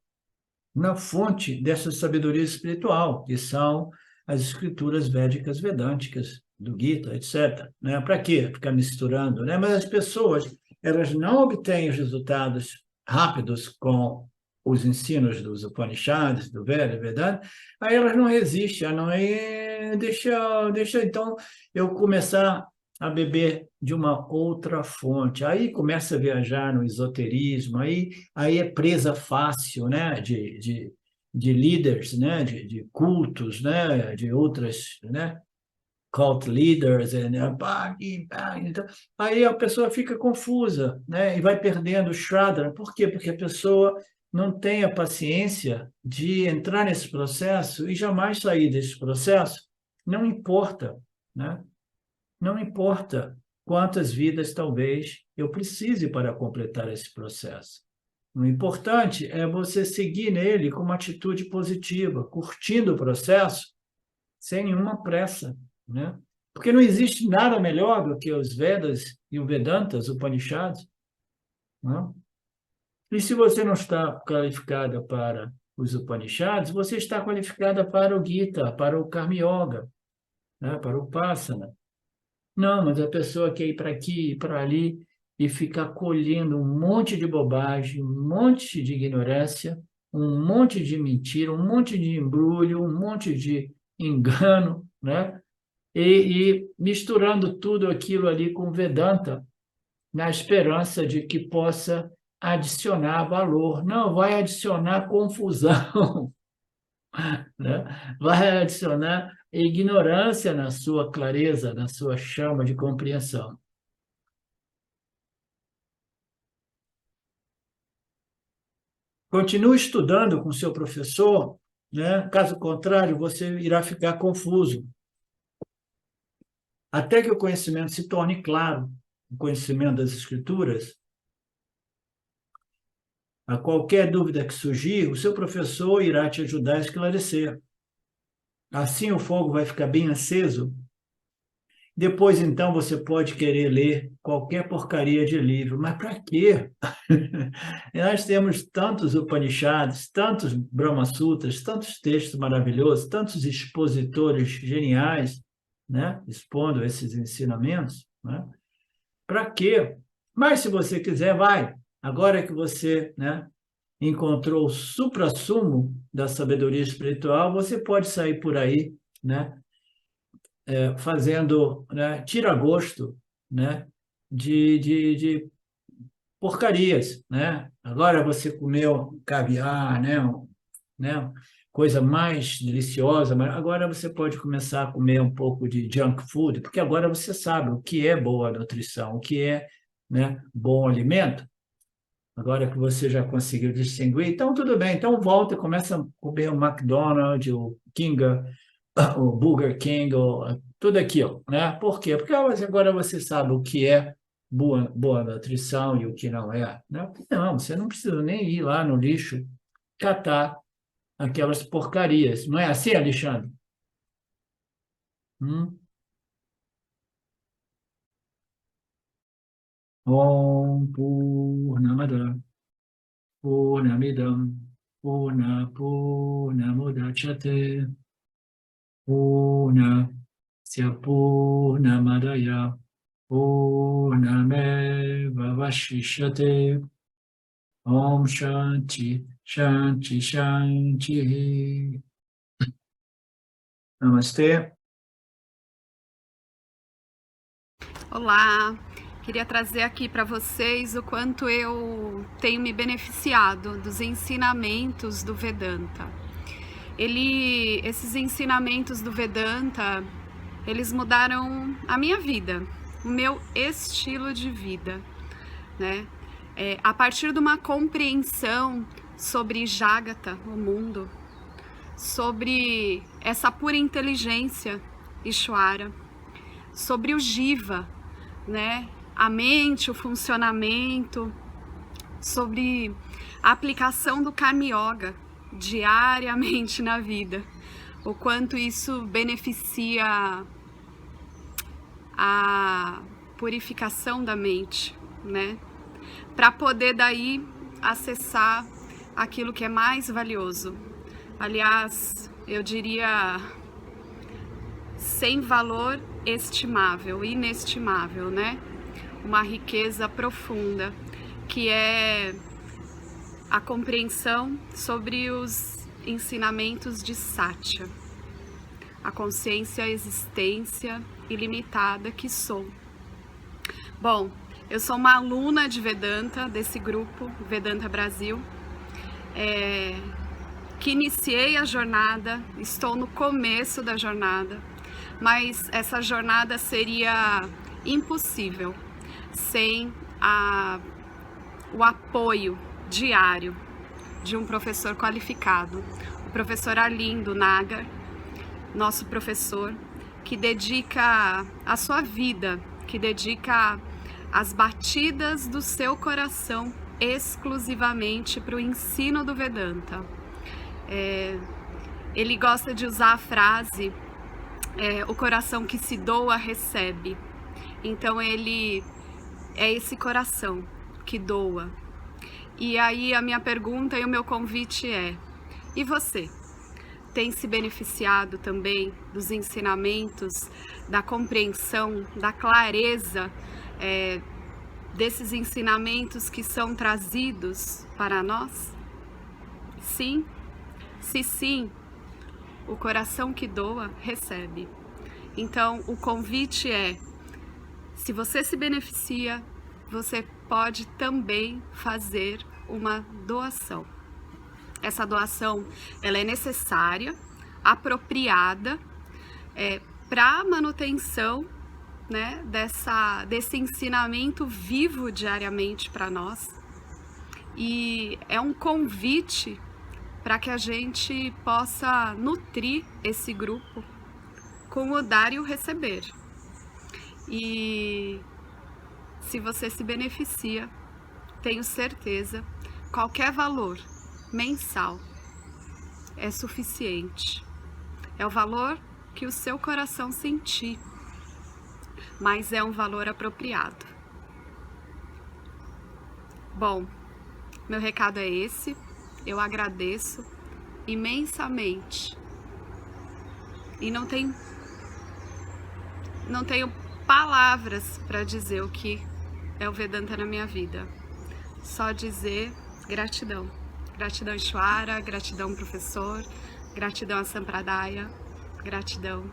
na fonte dessa sabedoria espiritual, que são as escrituras védicas vedânticas, do Gita, etc. Né? Para quê? Ficar misturando, né? Mas as pessoas, elas não obtêm os resultados rápidos com os ensinos dos Upanishads, do Veda, Vedanta, aí elas não resistem, não é, deixa então eu começar a beber de uma outra fonte. Aí começa a viajar no esoterismo, aí é presa fácil, né, de líderes, né, de cultos, né, de outras, né, cult leaders, né, então, aí a pessoa fica confusa, né, e vai perdendo o Shraddha. Por quê? Porque a pessoa não tem a paciência de entrar nesse processo e jamais sair desse processo. Não importa, né? Não importa quantas vidas talvez eu precise para completar esse processo. O importante é você seguir nele com uma atitude positiva, curtindo o processo sem nenhuma pressa, né? Porque não existe nada melhor do que os Vedas e o Vedanta, os Upanishads, né? E se você não está qualificada para os Upanishads, você está qualificada para o Gita, para o Karma Yoga, né? Para o Upasana. Não, mas a pessoa quer ir para aqui, ir para ali e ficar colhendo um monte de bobagem, um monte de ignorância, um monte de mentira, um monte de embrulho, um monte de engano, né? E misturando tudo aquilo ali com Vedanta, na esperança de que possa adicionar valor. Não, vai adicionar confusão, né? Vai adicionar ignorância na sua clareza, na sua chama de compreensão. Continue estudando com seu professor, né? Caso contrário, você irá ficar confuso, até que o conhecimento se torne claro, o conhecimento das escrituras. A qualquer dúvida que surgir, o seu professor irá te ajudar a esclarecer. Assim o fogo vai ficar bem aceso. Depois, então, você pode querer ler qualquer porcaria de livro. Mas para quê? Nós temos tantos Upanishads, tantos Brahma Sutras, tantos textos maravilhosos, tantos expositores geniais, né? Expondo esses ensinamentos, né? Para quê? Mas se você quiser, vai. Agora que você, né, encontrou o suprassumo da sabedoria espiritual, você pode sair por aí, né, fazendo, né, tira-gosto, né, de porcarias, né? Agora você comeu caviar, né, coisa mais deliciosa, mas agora você pode começar a comer um pouco de junk food, porque agora você sabe o que é boa nutrição, o que é, né, bom alimento. Agora que você já conseguiu distinguir, então tudo bem. Então volta, começa a comer o McDonald's, o King, o Burger King, tudo aquilo, né? Por quê? Porque agora você sabe o que é boa nutrição e o que não é, né? Não, você não precisa nem ir lá no lixo catar aquelas porcarias. Não é assim, Alexandre? Hum? Om Purnamada Purnamidam Purnamudachyate Purnasya Purnamadaya Purnameva Vashishyate. Om Shanti, Shanti, Shanti. Namastê. Olá, Queria trazer aqui para vocês o quanto eu tenho me beneficiado dos ensinamentos do Vedanta. Esses ensinamentos do Vedanta, eles mudaram a minha vida, o meu estilo de vida, né? A partir de uma compreensão sobre Jagata, o mundo, sobre essa pura inteligência, Ishvara, sobre o Jiva, né? A mente, o funcionamento, sobre a aplicação do Karma Yoga diariamente na vida, o quanto isso beneficia a purificação da mente, né? Para poder daí acessar aquilo que é mais valioso. Aliás, eu diria sem valor estimável, inestimável, né? Uma riqueza profunda, que é a compreensão sobre os ensinamentos de Satya, a consciência, a existência ilimitada que sou. Bom, eu sou uma aluna de Vedanta, desse grupo, Vedanta Brasil, que iniciei a jornada, estou no começo da jornada, mas essa jornada seria impossível sem o apoio diário de um professor qualificado, o professor Arlindo Nagar, nosso professor, que dedica a sua vida, que dedica as batidas do seu coração exclusivamente para o ensino do Vedanta. Ele gosta de usar a frase, o coração que se doa recebe. Então ele é esse coração que doa. E aí a minha pergunta e o meu convite é: e você? Tem se beneficiado também dos ensinamentos, da compreensão, da clareza desses ensinamentos que são trazidos para nós? Sim? Se sim, o coração que doa recebe. Então o convite é: se você se beneficia, você pode também fazer uma doação. Essa doação, ela é necessária, apropriada, para a manutenção, né, desse ensinamento vivo diariamente para nós. E é um convite para que a gente possa nutrir esse grupo com o dar e o receber. E se você se beneficia, tenho certeza, qualquer valor mensal é suficiente. É o valor que o seu coração sentir, mas é um valor apropriado. Bom, meu recado é esse. Eu agradeço imensamente e não tenho palavras para dizer o que é o Vedanta na minha vida. Só dizer gratidão. Gratidão Ishvara, gratidão professor, gratidão a Sampradaya, gratidão.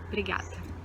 Obrigada.